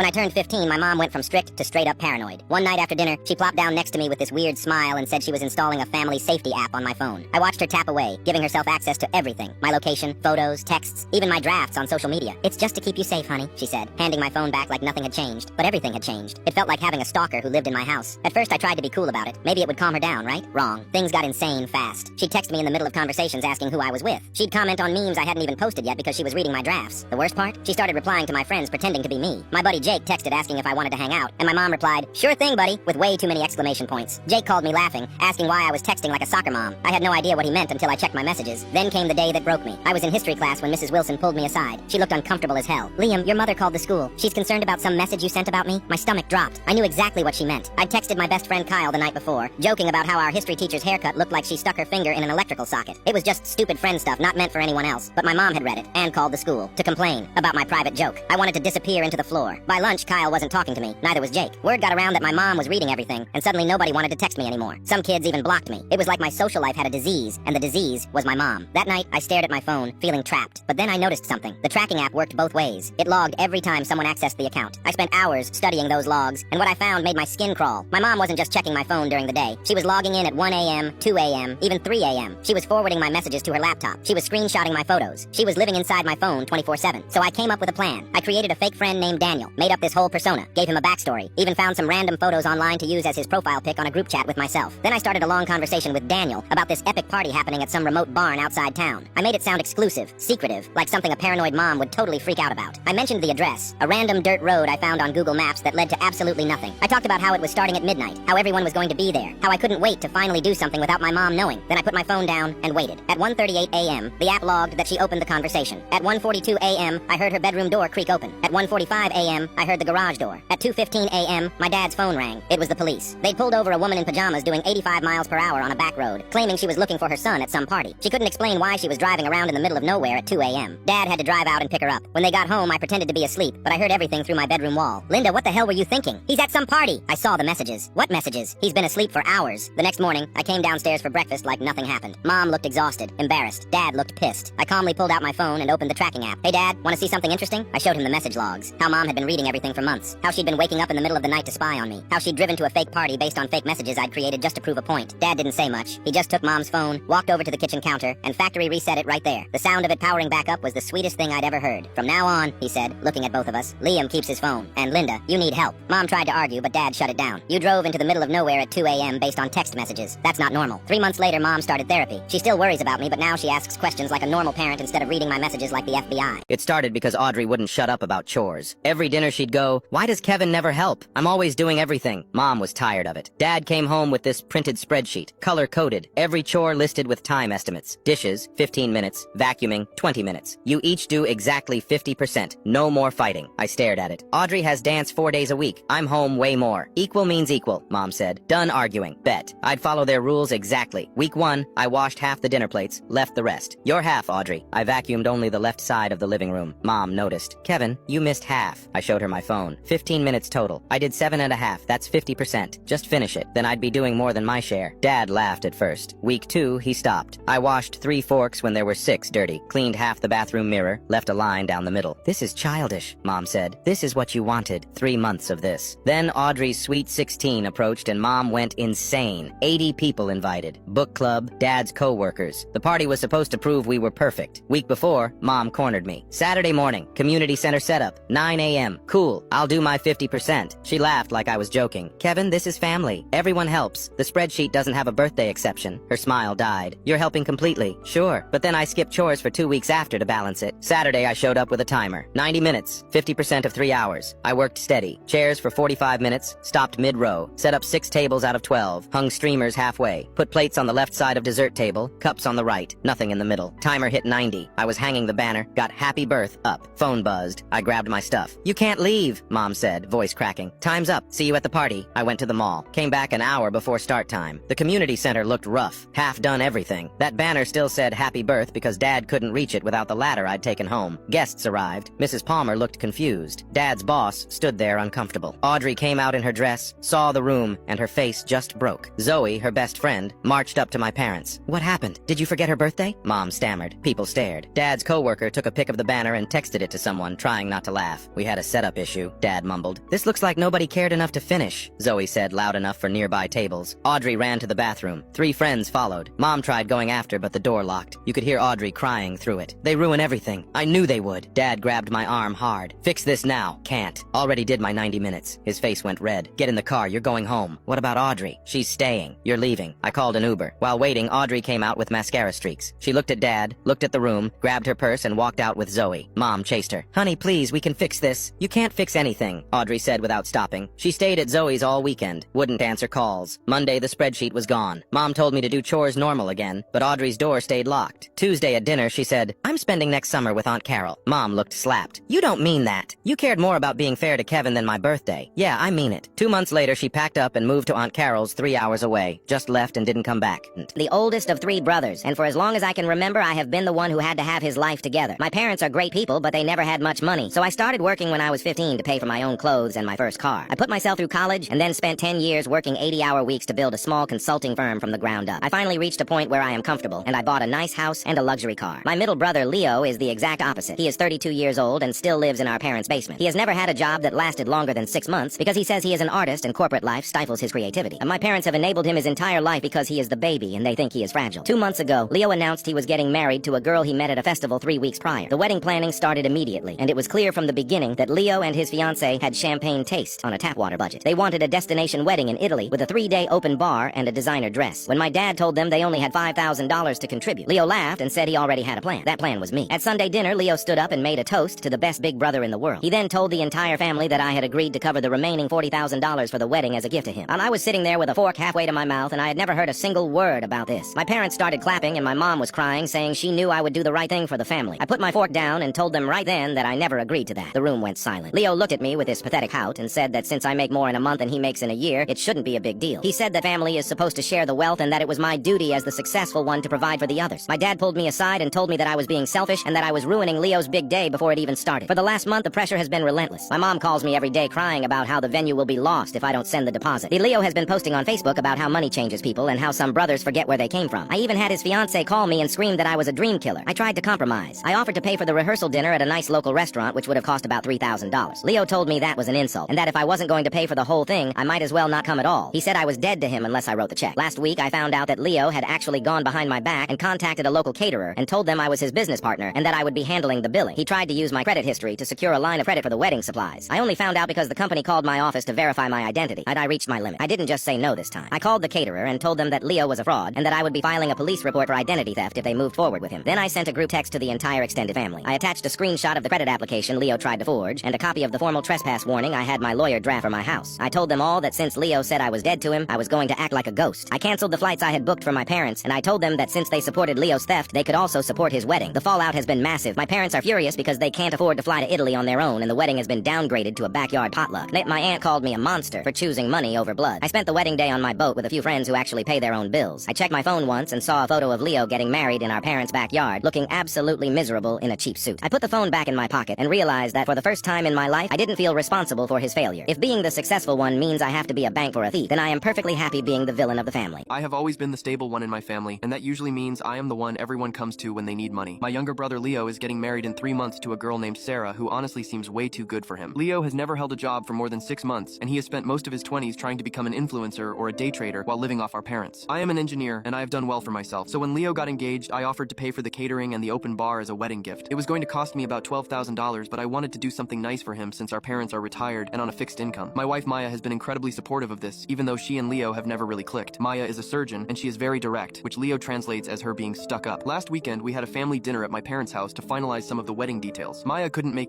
When I turned 15, my mom went from strict to straight up paranoid. One night after dinner, she plopped down next to me with this weird smile and said she was installing a family safety app on my phone. I watched her tap away, giving herself access to everything. My location, photos, texts, even my drafts on social media. "It's just to keep you safe, honey," she said, handing my phone back like nothing had changed. But everything had changed. It felt like having a stalker who lived in my house. At first I tried to be cool about it. Maybe it would calm her down, right? Wrong. Things got insane fast. She'd text me in the middle of conversations asking who I was with. She'd comment on memes I hadn't even posted yet because she was reading my drafts. The worst part? She started replying to my friends pretending to be me. My buddy Jake texted asking if I wanted to hang out, and my mom replied, "Sure thing, buddy," with way too many exclamation points. Jake called me laughing, asking why I was texting like a soccer mom. I had no idea what he meant until I checked my messages. Then came the day that broke me. I was in history class when Mrs. Wilson pulled me aside. She looked uncomfortable as hell. "Liam, your mother called the school. She's concerned about some message you sent about me." My stomach dropped. I knew exactly what she meant. I'd texted my best friend Kyle the night before, joking about how our history teacher's haircut looked like she stuck her finger in an electrical socket. It was just stupid friend stuff, not meant for anyone else. But my mom had read it and called the school to complain about my private joke. I wanted to disappear into the floor. By lunch, Kyle wasn't talking to me. Neither was Jake. Word got around that my mom was reading everything, and suddenly nobody wanted to text me anymore. Some kids even blocked me. It was like my social life had a disease, and the disease was my mom. That night, I stared at my phone, feeling trapped. But then I noticed something. The tracking app worked both ways. It logged every time someone accessed the account. I spent hours studying those logs, and what I found made my skin crawl. My mom wasn't just checking my phone during the day. She was logging in at 1 a.m., 2 a.m., even 3 a.m. She was forwarding my messages to her laptop. She was screenshotting my photos. She was living inside my phone 24/7. So I came up with a plan. I created a fake friend named Daniel, made up this whole persona, gave him a backstory, even found some random photos online to use as his profile pic on a group chat with myself. Then I started a long conversation with Daniel about this epic party happening at some remote barn outside town. I made it sound exclusive, secretive, like something a paranoid mom would totally freak out about. I mentioned the address, a random dirt road I found on Google Maps that led to absolutely nothing. I talked about how it was starting at midnight, how everyone was going to be there, how I couldn't wait to finally do something without my mom knowing. Then I put my phone down and waited. At 1:38 a.m., the app logged that she opened the conversation. At 1:42 a.m., I heard her bedroom door creak open. At 1:45 a.m., I heard the garage door. At 2:15 a.m., my dad's phone rang. It was the police. They'd pulled over a woman in pajamas doing 85 miles per hour on a back road, claiming she was looking for her son at some party. She couldn't explain why she was driving around in the middle of nowhere at 2 a.m. Dad had to drive out and pick her up. When they got home, I pretended to be asleep, but I heard everything through my bedroom wall. "Linda, what the hell were you thinking? He's at some party." I saw the messages. "What messages?" "He's been asleep for hours." The next morning, I came downstairs for breakfast like nothing happened. Mom looked exhausted, embarrassed. Dad looked pissed. I calmly pulled out my phone and opened the tracking app. "Hey Dad, want to see something interesting?" I showed him the message logs. How Mom had been reading everything for months. How she'd been waking up in the middle of the night to spy on me. How she'd driven to a fake party based on fake messages I'd created just to prove a point. Dad didn't say much. He just took Mom's phone, walked over to the kitchen counter, and factory reset it right there. The sound of it powering back up was the sweetest thing I'd ever heard. "From now on," he said, looking at both of us, "Liam keeps his phone. And Linda, you need help." Mom tried to argue, but Dad shut it down. "You drove into the middle of nowhere at 2 a.m. based on text messages. That's not normal." 3 months later, Mom started therapy. She still worries about me, but now she asks questions like a normal parent instead of reading my messages like the FBI. It started because Audrey wouldn't shut up about chores. Every dinner she'd go, "Why does Kevin never help? I'm always doing everything." Mom was tired of it. Dad came home with this printed spreadsheet, color-coded, every chore listed with time estimates. Dishes, 15 minutes. Vacuuming, 20 minutes. You each do exactly 50%. No more fighting. I stared at it. Audrey has dance 4 days a week. I'm home way more. Equal means equal, Mom said. Done arguing. Bet. I'd follow their rules exactly. Week 1, I washed half the dinner plates, left the rest. Your half, Audrey. I vacuumed only the left side of the living room. Mom noticed. "Kevin, you missed half." I showed her my phone. 15 minutes total. I did 7.5. That's 50%. Just finish it. Then I'd be doing more than my share. Dad laughed at first. Week 2, he stopped. I washed 3 forks when there were 6 dirty. Cleaned half the bathroom mirror, left a line down the middle. "This is childish," Mom said. "This is what you wanted. 3 months of this." Then Audrey's sweet 16 approached and Mom went insane. 80 people invited. Book club, Dad's co-workers. The party was supposed to prove we were perfect. Week before, Mom cornered me. "Saturday morning, community center setup, 9 a.m. Cool, I'll do my 50%. She laughed like I was joking. "Kevin, this is family. Everyone helps. The spreadsheet doesn't have a birthday exception." Her smile died. "You're helping completely." "Sure, but then I skipped chores for 2 weeks after to balance it." Saturday, I showed up with a timer. 90 minutes, 50% of 3 hours. I worked steady. Chairs for 45 minutes, stopped mid-row, set up 6 tables out of 12, hung streamers halfway, put plates on the left side of dessert table, cups on the right, nothing in the middle. Timer hit 90. I was hanging the banner, got happy birth up. Phone buzzed. I grabbed my stuff. "You can't leave," Mom said, voice cracking. "Time's up. See you at the party." I went to the mall. Came back an hour before start time. The community center looked rough. Half done everything. That banner still said happy birth because Dad couldn't reach it without the ladder I'd taken home. Guests arrived. Mrs. Palmer looked confused. Dad's boss stood there uncomfortable. Audrey came out in her dress, saw the room, and her face just broke. Zoe, her best friend, marched up to my parents. "What happened? Did you forget her birthday?" Mom stammered. People stared. Dad's coworker took a pic of the banner and texted it to someone, trying not to laugh. We had a setup setup issue, Dad mumbled. This looks like nobody cared enough to finish, Zoe said loud enough for nearby tables. Audrey ran to the bathroom. 3 friends followed. Mom tried going after, but the door locked. You could hear Audrey crying through it. They ruin everything. I knew they would. Dad grabbed my arm hard. Fix this now. Can't. Already did my 90 minutes. His face went red. Get in the car. You're going home. What about Audrey? She's staying. You're leaving. I called an Uber. While waiting, Audrey came out with mascara streaks. She looked at Dad, looked at the room, grabbed her purse, and walked out with Zoe. Mom chased her. Honey, please, we can fix this. You can't fix anything, Audrey said without stopping. She stayed at Zoe's all weekend. Wouldn't answer calls. Monday, the spreadsheet was gone. Mom told me to do chores normal again, but Audrey's door stayed locked. Tuesday at dinner, she said, I'm spending next summer with Aunt Carol. Mom looked slapped. You don't mean that. You cared more about being fair to Kevin than my birthday. Yeah, I mean it. 2 months later, she packed up and moved to Aunt Carol's 3 hours away. Just left and didn't come back. The oldest of 3 brothers, and for as long as I can remember, I have been the one who had to have his life together. My parents are great people, but they never had much money, so I started working when I was 15 to pay for my own clothes and my first car. I put myself through college and then spent 10 years working 80-hour weeks to build a small consulting firm from the ground up. I finally reached a point where I am comfortable, and I bought a nice house and a luxury car. My middle brother, Leo, is the exact opposite. He is 32 years old and still lives in our parents' basement. He has never had a job that lasted longer than 6 months because he says he is an artist and corporate life stifles his creativity. And my parents have enabled him his entire life because he is the baby and they think he is fragile. 2 months ago, Leo announced he was getting married to a girl he met at a festival 3 weeks prior. The wedding planning started immediately, and it was clear from the beginning that Leo and his fiancée had champagne taste on a tap water budget. They wanted a destination wedding in Italy with a 3-day open bar and a designer dress. When my dad told them they only had $5,000 to contribute, Leo laughed and said he already had a plan. That plan was me. At Sunday dinner, Leo stood up and made a toast to the best big brother in the world. He then told the entire family that I had agreed to cover the remaining $40,000 for the wedding as a gift to him. And I was sitting there with a fork halfway to my mouth, and I had never heard a single word about this. My parents started clapping, and my mom was crying, saying she knew I would do the right thing for the family. I put my fork down and told them right then that I never agreed to that. The room went silent. Leo looked at me with his pathetic pout and said that since I make more in a month than he makes in a year, it shouldn't be a big deal. He said that family is supposed to share the wealth and that it was my duty as the successful one to provide for the others. My dad pulled me aside and told me that I was being selfish and that I was ruining Leo's big day before it even started. For the last month, the pressure has been relentless. My mom calls me every day crying about how the venue will be lost if I don't send the deposit. Leo has been posting on Facebook about how money changes people and how some brothers forget where they came from. I even had his fiancée call me and scream that I was a dream killer. I tried to compromise. I offered to pay for the rehearsal dinner at a nice local restaurant, which would have cost about $3,000. Leo told me that was an insult, and that if I wasn't going to pay for the whole thing, I might as well not come at all. He said I was dead to him unless I wrote the check. Last week, I found out that Leo had actually gone behind my back and contacted a local caterer and told them I was his business partner and that I would be handling the billing. He tried to use my credit history to secure a line of credit for the wedding supplies. I only found out because the company called my office to verify my identity, and I reached my limit. I didn't just say no this time. I called the caterer and told them that Leo was a fraud and that I would be filing a police report for identity theft if they moved forward with him. Then I sent a group text to the entire extended family. I attached a screenshot of the credit application Leo tried to forge and a copy of the formal trespass warning I had my lawyer draft for my house. I told them all that since Leo said I was dead to him, I was going to act like a ghost. I canceled the flights I had booked for my parents, and I told them that since they supported Leo's theft, they could also support his wedding. The fallout has been massive. My parents are furious because they can't afford to fly to Italy on their own, and the wedding has been downgraded to a backyard potluck. My aunt called me a monster for choosing money over blood. I spent the wedding day on my boat with a few friends who actually pay their own bills. I checked my phone once and saw a photo of Leo getting married in our parents' backyard, looking absolutely miserable in a cheap suit. I put the phone back in my pocket and realized that for the first time in my life, I didn't feel responsible for his failure. If being the successful one means I have to be a bank for a thief, then I am perfectly happy being the villain of the family. I have always been the stable one in my family, and that usually means I am the one everyone comes to when they need money. My younger brother Leo is getting married in 3 months to a girl named Sarah who honestly seems way too good for him. Leo has never held a job for more than 6 months, and he has spent most of his 20s trying to become an influencer or a day trader while living off our parents. I am an engineer, and I have done well for myself, so when Leo got engaged, I offered to pay for the catering and the open bar as a wedding gift. It was going to cost me about $12,000, but I wanted to do something nice for him since our parents are retired and on a fixed income. My wife Maya has been incredibly supportive of this, even though she and Leo have never really clicked. Maya is a surgeon, and she is very direct, which Leo translates as her being stuck up. Last weekend, we had a family dinner at my parents' house to finalize some of the wedding details. Maya couldn't make it